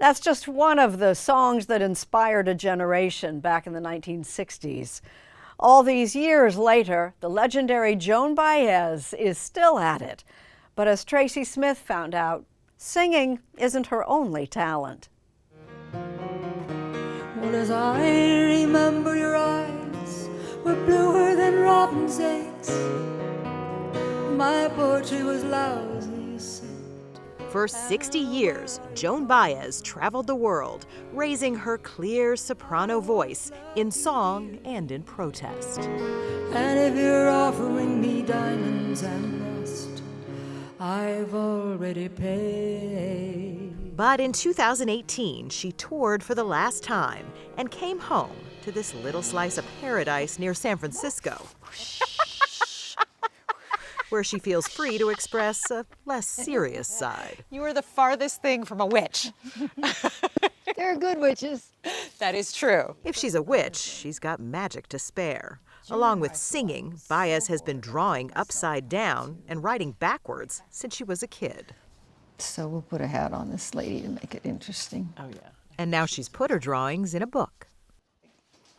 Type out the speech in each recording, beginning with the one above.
That's just one of the songs that inspired a generation back in the 1960s. All these years later, the legendary Joan Baez is still at it. But as Tracy Smith found out, singing isn't her only talent. Well, as I remember, your eyes were bluer than robin's eggs. My poetry was lousy, you said. For 60 years, Joan Baez traveled the world, raising her clear soprano voice in song and in protest. And if you're offering me diamonds and rust, I've already paid. But in 2018, she toured for the last time and came home to this little slice of paradise near San Francisco, where she feels free to express a less serious side. You are the farthest thing from a witch. There are good witches. That is true. If she's a witch, she's got magic to spare. Along with singing, Baez has been drawing upside down and writing backwards since she was a kid. So we'll put a hat on this lady to make it interesting. Oh, yeah. And now she's put her drawings in a book.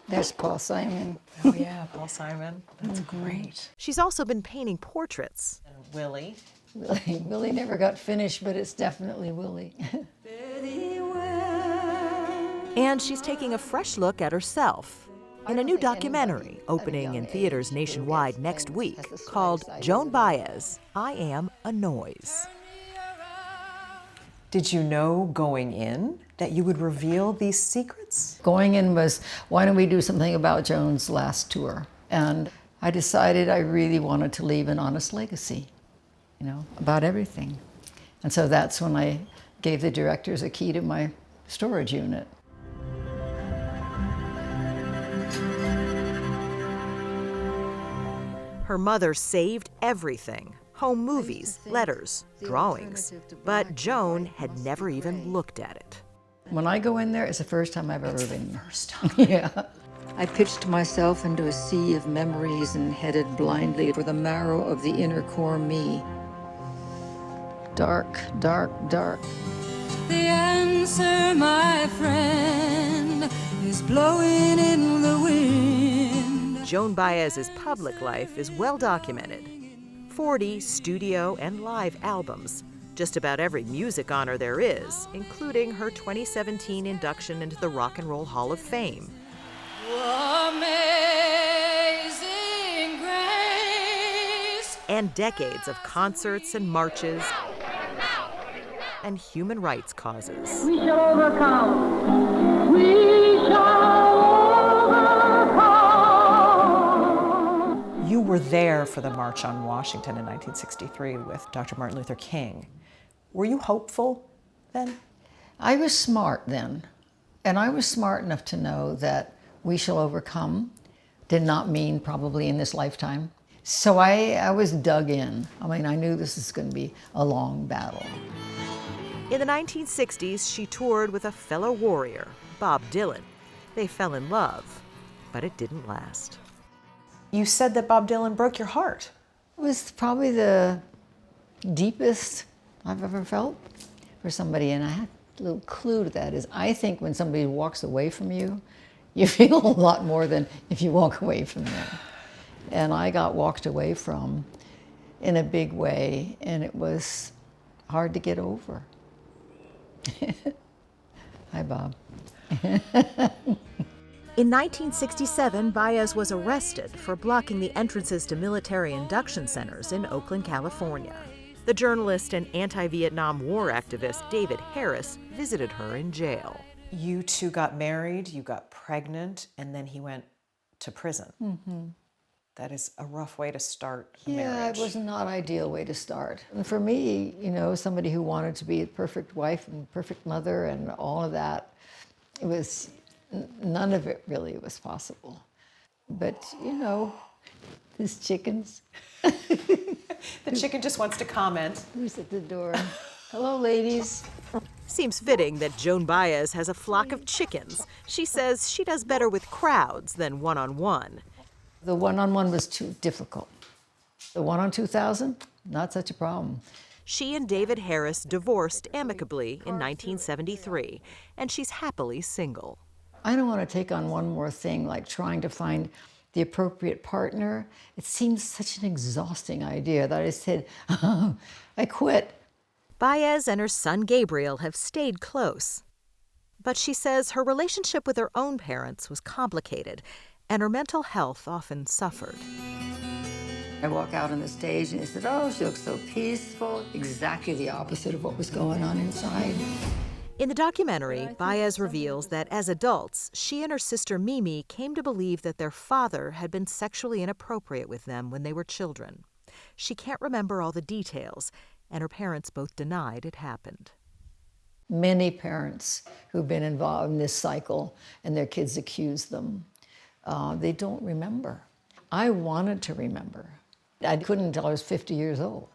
There's Paul Simon. Oh, yeah, Paul Simon. That's great. She's also been painting portraits. And Willie. Willie never got finished, but it's definitely Willie. And she's taking a fresh look at herself in a new documentary opening in theaters nationwide next week called Joan Baez I Am a Noise. Did you know going in that you would reveal these secrets? Going in was, why don't we do something about Joan's last tour? And I decided I really wanted to leave an honest legacy, about everything. And so that's when I gave the directors a key to my storage unit. Her mother saved everything: home movies, letters, drawings. But Joan had never even looked at it. When I go in there, it's the first time I've ever been. First time. Yeah. I pitched myself into a sea of memories and headed blindly for the marrow of the inner core me. Dark, dark, dark. The answer, my friend, is blowing in the wind. Joan Baez's public life is well documented. 40 studio and live albums, just about every music honor there is, including her 2017 induction into the Rock and Roll Hall of Fame. Amazing grace. And decades of concerts and marches and human rights causes. We shall overcome. We shall overcome. You were there for the March on Washington in 1963 with Dr. Martin Luther King. Were you hopeful then? I was smart then, and I was smart enough to know that we shall overcome did not mean probably in this lifetime. So I was dug in. I knew this was going to be a long battle. In the 1960s, she toured with a fellow warrior, Bob Dylan. They fell in love, but it didn't last. You said that Bob Dylan broke your heart. It was probably the deepest I've ever felt for somebody, and I had a little clue to that is I think when somebody walks away from you, you feel a lot more than if you walk away from them. And I got walked away from in a big way, and it was hard to get over. Hi, Bob. In 1967, Baez was arrested for blocking the entrances to military induction centers in Oakland, California. The journalist and anti-Vietnam War activist David Harris visited her in jail. You two got married, you got pregnant, and then he went to prison. Mm-hmm. That is a rough way to start a Yeah, marriage. it was not an ideal way to start. And for me, somebody who wanted to be a perfect wife and perfect mother and all of that, it was, none of it really was possible. But, these chickens. The chicken just wants to comment. Who's at the door? Hello, ladies. Seems fitting that Joan Baez has a flock of chickens. She says she does better with crowds than one-on-one. The one-on-one was too difficult. The one on 2,000, not such a problem. She and David Harris divorced amicably in 1973, and she's happily single. I don't want to take on one more thing, like trying to find the appropriate partner. It seems such an exhausting idea that I said, I quit. Baez and her son Gabriel have stayed close. But she says her relationship with her own parents was complicated, and her mental health often suffered. I walk out on the stage and he said, oh, she looks so peaceful. Exactly the opposite of what was going on inside. In the documentary, Baez reveals that as adults, she and her sister Mimi came to believe that their father had been sexually inappropriate with them when they were children. She can't remember all the details, and her parents both denied it happened. Many parents who've been involved in this cycle and their kids accuse them, they don't remember. I wanted to remember. I couldn't until I was 50 years old.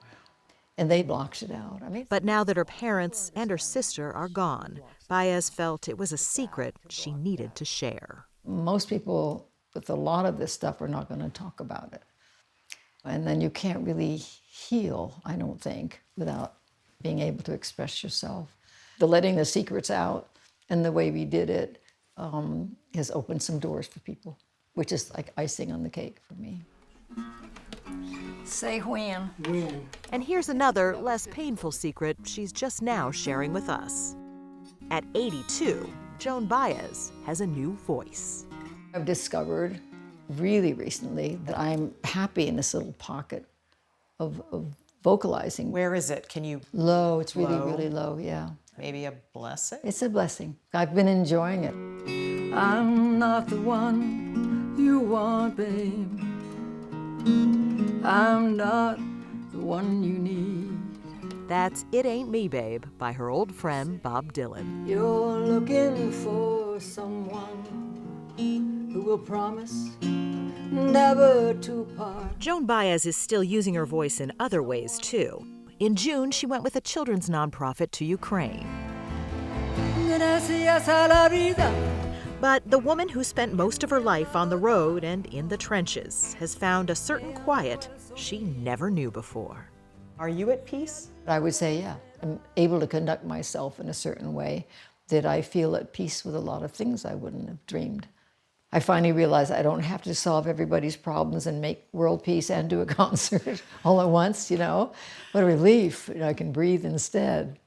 And they blocked it out. But now that her parents and her sister are gone, Baez felt it was a secret she needed to share. Most people with a lot of this stuff are not going to talk about it. And then you can't really heal, I don't think, without being able to express yourself. The letting the secrets out and the way we did it has opened some doors for people, which is like icing on the cake for me. Say when. When. And here's another, less painful secret she's just now sharing with us. At 82, Joan Baez has a new voice. I've discovered really recently that I'm happy in this little pocket of vocalizing. Where is it? Can you? Low, it's really, Low? really low, yeah. Maybe a blessing? It's a blessing. I've been enjoying it. I'm not the one you want, babe. I'm not the one you need. That's It Ain't Me, Babe by her old friend Bob Dylan. You're looking for someone who will promise never to part. Joan Baez is still using her voice in other ways, too. In June, she went with a children's nonprofit to Ukraine. Gracias a la vida. But the woman who spent most of her life on the road and in the trenches has found a certain quiet she never knew before. Are you at peace? I would say, yeah. I'm able to conduct myself in a certain way that I feel at peace with a lot of things I wouldn't have dreamed. I finally realized I don't have to solve everybody's problems and make world peace and do a concert all at once, you know. What a relief. I can breathe instead.